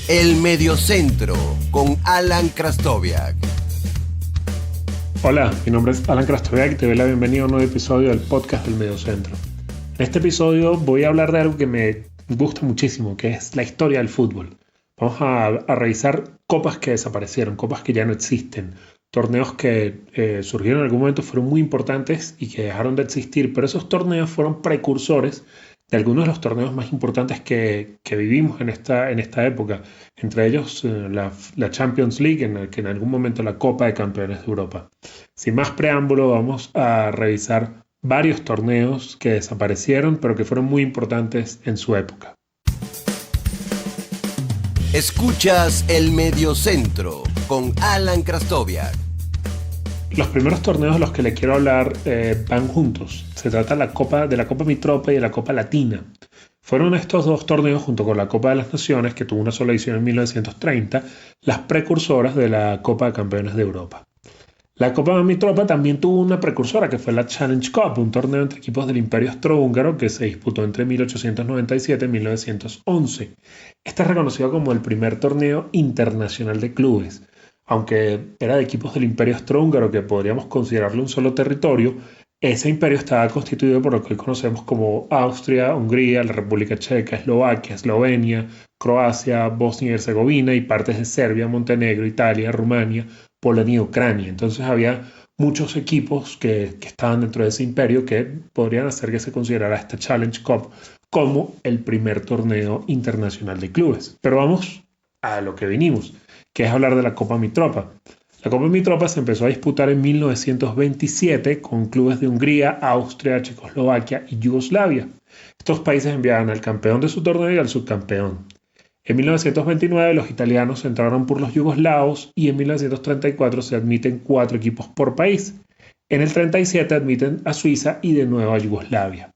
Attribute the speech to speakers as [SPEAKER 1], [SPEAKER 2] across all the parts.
[SPEAKER 1] El Mediocentro con Alan Krastoviak.
[SPEAKER 2] Hola, mi nombre es Alan Krastoviak y te doy la bienvenida a un nuevo episodio del podcast del Mediocentro. En este episodio voy a hablar de algo que me gusta muchísimo, que es la historia del fútbol. Vamos a revisar copas que desaparecieron, copas que ya no existen, torneos que surgieron en algún momento, fueron muy importantes y que dejaron de existir, pero esos torneos fueron precursores de algunos de los torneos más importantes que vivimos en esta época, entre ellos la Champions League, que en algún momento la Copa de Campeones de Europa. Sin más preámbulo, vamos a revisar varios torneos que desaparecieron, pero que fueron muy importantes en su época.
[SPEAKER 1] Escuchas El Mediocentro con Alan Krastoviak.
[SPEAKER 2] Los primeros torneos de los que le quiero hablar van juntos. Se trata de la Copa Mitropa y de la Copa Latina. Fueron estos dos torneos, junto con la Copa de las Naciones, que tuvo una sola edición en 1930, las precursoras de la Copa de Campeones de Europa. La Copa Mitropa también tuvo una precursora, que fue la Challenge Cup, un torneo entre equipos del Imperio Austrohúngaro que se disputó entre 1897 y 1911. Este es reconocido como el primer torneo internacional de clubes. Aunque era de equipos del Imperio Austrohúngaro, que podríamos considerarlo un solo territorio, ese imperio estaba constituido por lo que hoy conocemos como Austria, Hungría, la República Checa, Eslovaquia, Eslovenia, Croacia, Bosnia y Herzegovina y partes de Serbia, Montenegro, Italia, Rumania, Polonia y Ucrania. Entonces había muchos equipos que estaban dentro de ese imperio que podrían hacer que se considerara esta Challenge Cup como el primer torneo internacional de clubes. Pero vamos a lo que vinimos, que es hablar de la Copa Mitropa. La Copa Mitropa se empezó a disputar en 1927 con clubes de Hungría, Austria, Checoslovaquia y Yugoslavia. Estos países enviaban al campeón de su torneo y al subcampeón. En 1929 los italianos entraron por los yugoslavos y en 1934 se admiten 4 equipos por país. En el 37 admiten a Suiza y de nuevo a Yugoslavia.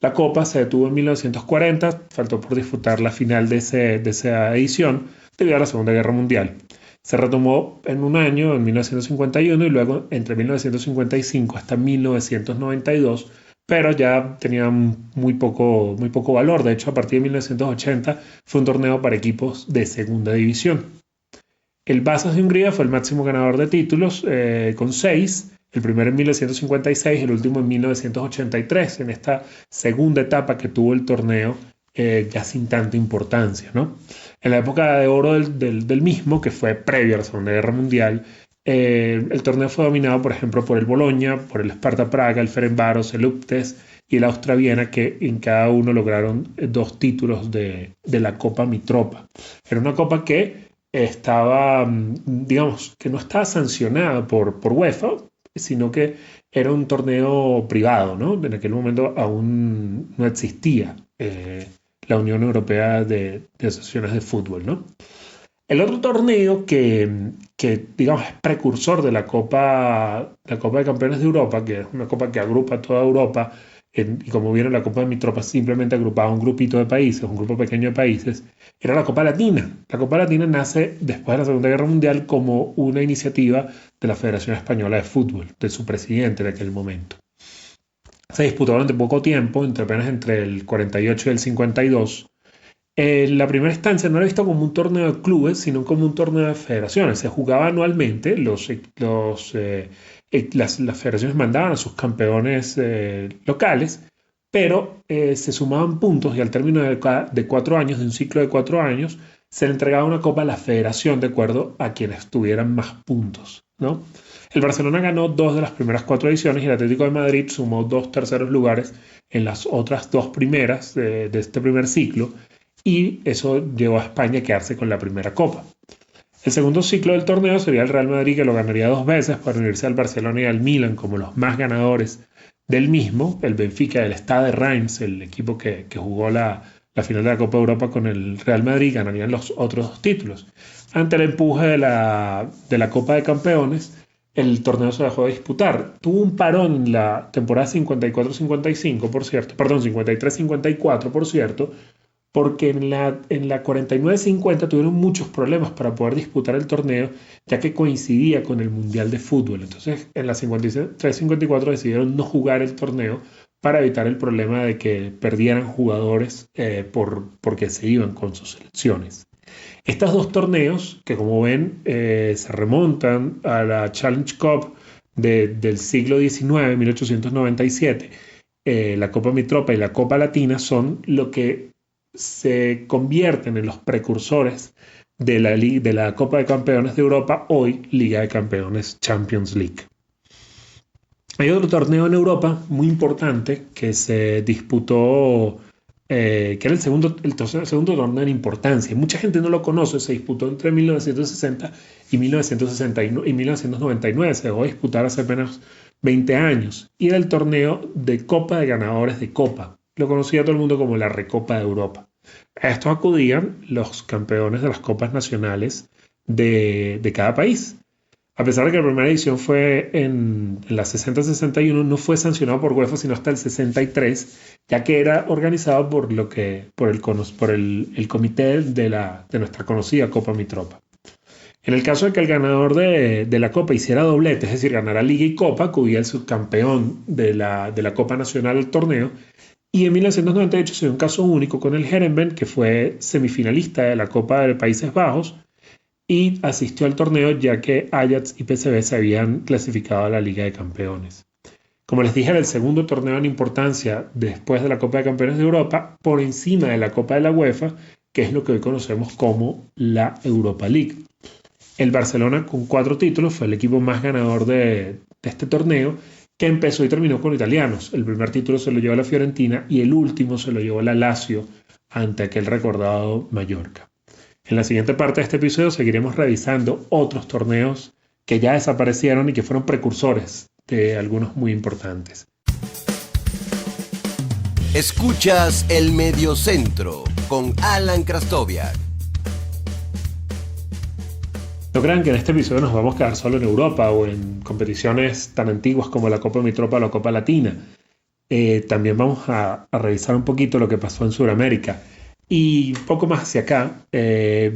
[SPEAKER 2] La Copa se detuvo en 1940, faltó por disputar la final de esa edición debido a la Segunda Guerra Mundial. Se retomó en un año, en 1951, y luego entre 1955 hasta 1992, pero ya tenía muy poco valor. De hecho, a partir de 1980 fue un torneo para equipos de segunda división. El Vasas de Hungría fue el máximo ganador de títulos, con 6, el primero en 1956 y el último en 1983, en esta segunda etapa que tuvo el torneo, ya sin tanta importancia, ¿no? En la época de oro del mismo, que fue previo a la Segunda Guerra Mundial, el torneo fue dominado, por ejemplo, por el Bologna, por el Sparta Praga, el Ferencváros, el Úptes y el Austria Viena, que en cada uno lograron 2 títulos de la Copa Mitropa. Era una copa que estaba, digamos, que no estaba sancionada por UEFA, sino que era un torneo privado, ¿no? En aquel momento aún no existía la Unión Europea de Asociaciones de Fútbol, ¿no? El otro torneo que digamos es precursor de la Copa de Campeones de Europa, que es una copa que agrupa a toda Europa, y como vieron la Copa de Mitropa simplemente agrupaba un grupito de países, un grupo pequeño de países, era la Copa Latina. La Copa Latina nace después de la Segunda Guerra Mundial como una iniciativa de la Federación Española de Fútbol, de su presidente de aquel momento. Se disputó durante poco tiempo, apenas entre el 48 y el 52. La primera instancia no era visto como un torneo de clubes, sino como un torneo de federaciones. Se jugaba anualmente, las federaciones mandaban a sus campeones locales, pero se sumaban puntos y al término de 4 años, de un ciclo de 4 años, se le entregaba una copa a la federación de acuerdo a quienes tuvieran más puntos, ¿no? El Barcelona ganó 2 de las primeras 4 ediciones y el Atlético de Madrid sumó 2 terceros lugares en las otras 2 primeras de este primer ciclo, y eso llevó a España a quedarse con la primera copa. El segundo ciclo del torneo sería el Real Madrid, que lo ganaría 2 veces para unirse al Barcelona y al Milan como los más ganadores del mismo. El Benfica, el Stade Reims, el equipo que jugó la final de la Copa de Europa con el Real Madrid, ganarían los otros 2 títulos. Ante el empuje de la Copa de Campeones, el torneo se dejó de disputar. Tuvo un parón en la temporada 54-55, por cierto, perdón, 53-54, por cierto, porque en la 49-50 tuvieron muchos problemas para poder disputar el torneo, ya que coincidía con el Mundial de Fútbol. Entonces, en la 53-54 decidieron no jugar el torneo para evitar el problema de que perdieran jugadores porque se iban con sus selecciones. Estos dos torneos, que como ven se remontan a la Challenge Cup del siglo XIX, 1897, la Copa Mitropa y la Copa Latina son lo que se convierten en los precursores de la Copa de Campeones de Europa, hoy Liga de Campeones Champions League. Hay otro torneo en Europa muy importante que se disputó, que era segundo torneo en importancia. Mucha gente no lo conoce, se disputó entre 1960 y 1969, y 1999, se dejó de disputar hace apenas 20 años. Y era el torneo de Copa de Ganadores de Copa. Lo conocía todo el mundo como la Recopa de Europa. A esto acudían los campeones de las copas nacionales de cada país. A pesar de que la primera edición fue en la 60-61, no fue sancionado por UEFA sino hasta el 63, ya que era organizado por el comité de nuestra conocida Copa Mitropa. En el caso de que el ganador de la Copa hiciera doblete, es decir, ganara Liga y Copa, acudía el subcampeón de la Copa Nacional del torneo. Y en 1998 se dio un caso único con el Heerenveen, que fue semifinalista de la Copa de Países Bajos y asistió al torneo ya que Ajax y PSV se habían clasificado a la Liga de Campeones. Como les dije, era el segundo torneo en importancia después de la Copa de Campeones de Europa, por encima de la Copa de la UEFA, que es lo que hoy conocemos como la Europa League. El Barcelona, con 4 títulos, fue el equipo más ganador de este torneo, que empezó y terminó con italianos. El primer título se lo llevó la Fiorentina y el último se lo llevó la Lazio ante aquel recordado Mallorca. En la siguiente parte de este episodio seguiremos revisando otros torneos que ya desaparecieron y que fueron precursores de algunos muy importantes.
[SPEAKER 1] Escuchas El Mediocentro con Alan Krastoviak.
[SPEAKER 2] No crean que en este episodio nos vamos a quedar solo en Europa o en competiciones tan antiguas como la Copa Mitropa o la Copa Latina. También vamos a revisar un poquito lo que pasó en Sudamérica. Y un poco más hacia acá,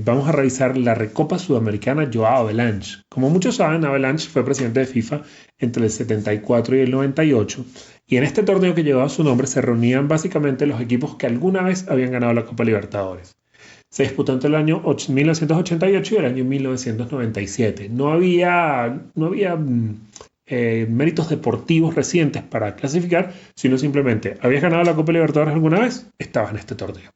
[SPEAKER 2] vamos a revisar la Recopa Sudamericana Joao Havelange. Como muchos saben, Havelange fue presidente de FIFA entre el 74 y el 98. Y en este torneo que llevaba su nombre se reunían básicamente los equipos que alguna vez habían ganado la Copa Libertadores. Se disputó entre el año 1988 y el año 1997. No había méritos deportivos recientes para clasificar, sino simplemente, ¿habías ganado la Copa Libertadores alguna vez? Estabas en este torneo.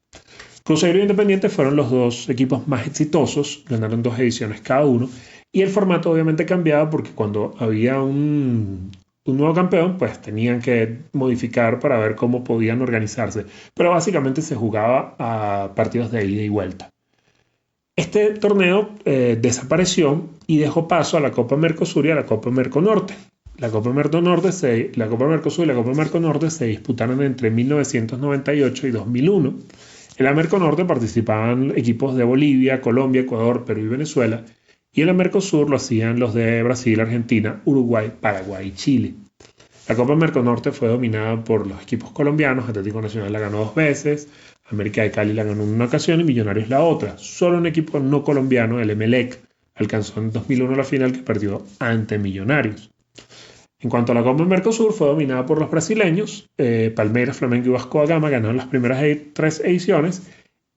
[SPEAKER 2] Cruzeiro e Independiente fueron los dos equipos más exitosos, ganaron 2 ediciones cada uno, y el formato obviamente cambiaba porque cuando había un nuevo campeón, pues tenían que modificar para ver cómo podían organizarse. Pero básicamente se jugaba a partidos de ida y vuelta. Este torneo desapareció y dejó paso a la Copa Mercosur y a la Copa Merconorte. La Copa Mercosur y la Copa Merconorte se disputaron entre 1998 y 2001. En la Merconorte participaban equipos de Bolivia, Colombia, Ecuador, Perú y Venezuela. Y en la Mercosur lo hacían los de Brasil, Argentina, Uruguay, Paraguay y Chile. La Copa Merconorte fue dominada por los equipos colombianos. Atlético Nacional la ganó 2 veces, América de Cali la ganó en una ocasión y Millonarios la otra. Solo un equipo no colombiano, el Emelec, alcanzó en 2001 la final que perdió ante Millonarios. En cuanto a la Copa Mercosur, fue dominada por los brasileños. Palmeiras, Flamengo y Vasco da Gama ganaron las primeras 3 ediciones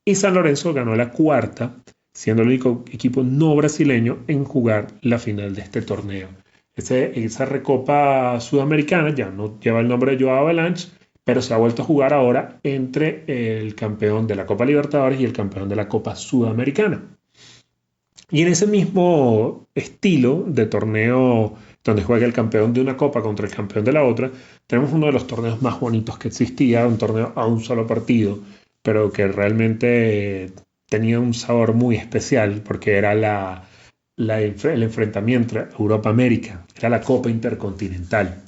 [SPEAKER 2] y San Lorenzo ganó la 4ª, siendo el único equipo no brasileño en jugar la final de este torneo. Esa Recopa Sudamericana ya no lleva el nombre de Joao Havelange, pero se ha vuelto a jugar ahora entre el campeón de la Copa Libertadores y el campeón de la Copa Sudamericana. Y en ese mismo estilo de torneo donde juega el campeón de una copa contra el campeón de la otra, tenemos uno de los torneos más bonitos que existía, un torneo a un solo partido, pero que realmente tenía un sabor muy especial porque era el enfrentamiento entre Europa-América, era la Copa Intercontinental.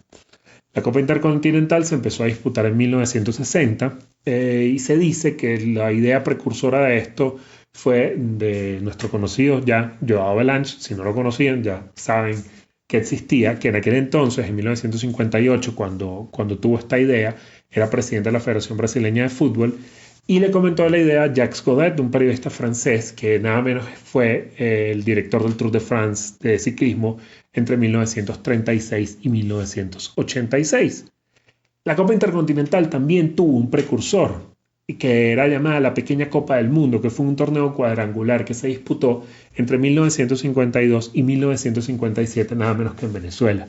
[SPEAKER 2] La Copa Intercontinental se empezó a disputar en 1960 y se dice que la idea precursora de esto fue de nuestro conocido ya Joao Havelange. Si no lo conocían, ya saben que existía, que en aquel entonces, en 1958, cuando tuvo esta idea, era presidente de la Federación Brasileña de Fútbol, y le comentó la idea a Jacques Godet, un periodista francés que nada menos fue el director del Tour de France de ciclismo entre 1936 y 1986. La Copa Intercontinental también tuvo un precursor. que era llamada la Pequeña Copa del Mundo, que fue un torneo cuadrangular que se disputó entre 1952 y 1957, nada menos que en Venezuela.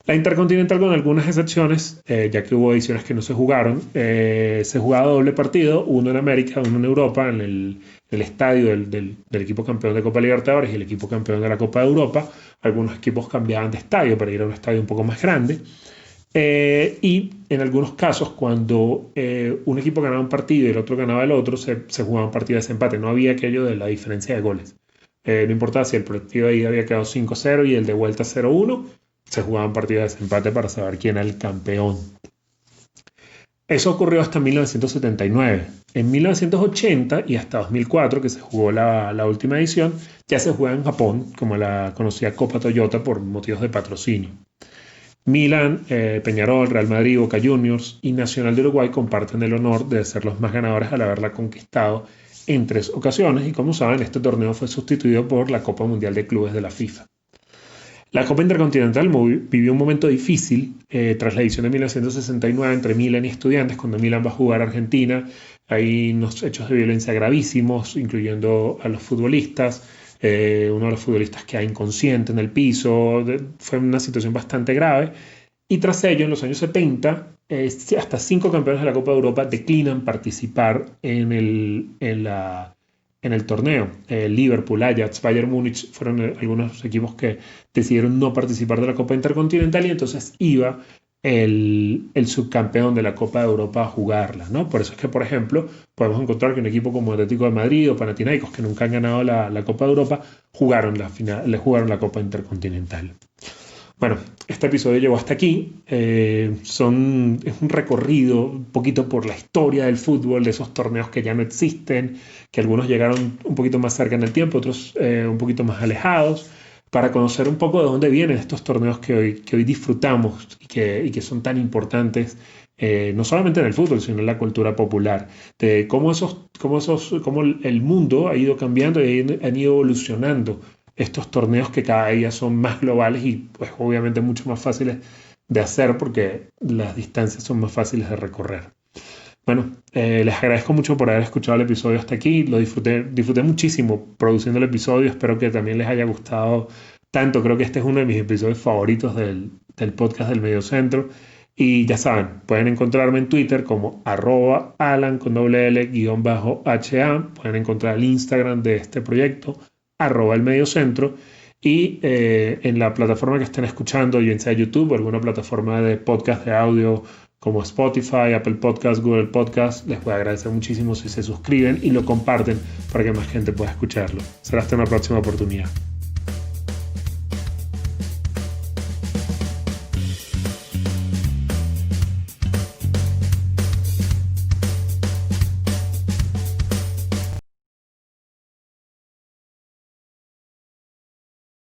[SPEAKER 2] La Intercontinental, con algunas excepciones, ya que hubo ediciones que no se jugaron, se jugaba doble partido, uno en América, uno en Europa, en el estadio del equipo campeón de Copa Libertadores y el equipo campeón de la Copa de Europa. Algunos equipos cambiaban de estadio para ir a un estadio un poco más grande. Y en algunos casos, cuando un equipo ganaba un partido y el otro ganaba el otro, se jugaba un partido de desempate. No había aquello de la diferencia de goles. No importaba si el partido de ida había quedado 5-0 y el de vuelta 0-1, se jugaba un partido de desempate para saber quién era el campeón. Eso ocurrió hasta 1979. En 1980 y hasta 2004, que se jugó la última edición, ya se juega en Japón, como la conocida Copa Toyota, por motivos de patrocinio. Milan, Peñarol, Real Madrid, Boca Juniors y Nacional de Uruguay comparten el honor de ser los más ganadores al haberla conquistado en 3 ocasiones, y como saben, este torneo fue sustituido por la Copa Mundial de Clubes de la FIFA. La Copa Intercontinental vivió un momento difícil tras la edición de 1969 entre Milan y Estudiantes, cuando Milan va a jugar a Argentina. Hay unos hechos de violencia gravísimos, incluyendo a los futbolistas. Uno de los futbolistas queda inconsciente en el piso. Fue una situación bastante grave. Y tras ello, en los años 70, hasta 5 campeones de la Copa de Europa declinan participar en el torneo. Liverpool, Ajax, Bayern Múnich fueron algunos equipos que decidieron no participar de la Copa Intercontinental, y entonces iba el subcampeón de la Copa de Europa a jugarla, ¿no? Por eso es que, por ejemplo, podemos encontrar que un equipo como Atlético de Madrid o Panathinaikos, que nunca han ganado la Copa de Europa, le jugaron la Copa Intercontinental. Bueno, este episodio llegó hasta aquí. Es un recorrido un poquito por la historia del fútbol, de esos torneos que ya no existen, que algunos llegaron un poquito más cerca en el tiempo, otros un poquito más alejados, para conocer un poco de dónde vienen estos torneos que hoy disfrutamos y que son tan importantes, no solamente en el fútbol, sino en la cultura popular, de cómo el mundo ha ido cambiando y han ido evolucionando estos torneos, que cada día son más globales y pues obviamente mucho más fáciles de hacer porque las distancias son más fáciles de recorrer. Bueno, les agradezco mucho por haber escuchado el episodio hasta aquí. Lo disfruté muchísimo produciendo el episodio. Espero que también les haya gustado tanto. Creo que este es uno de mis episodios favoritos del podcast del Mediocentro. Y ya saben, pueden encontrarme en Twitter como @Alan_HA. Pueden encontrar el Instagram de este proyecto, @el Mediocentro, y en la plataforma que estén escuchando, bien sea YouTube o alguna plataforma de podcast de audio como Spotify, Apple Podcast, Google Podcast, les voy a agradecer muchísimo si se suscriben y lo comparten para que más gente pueda escucharlo. Será hasta una próxima oportunidad.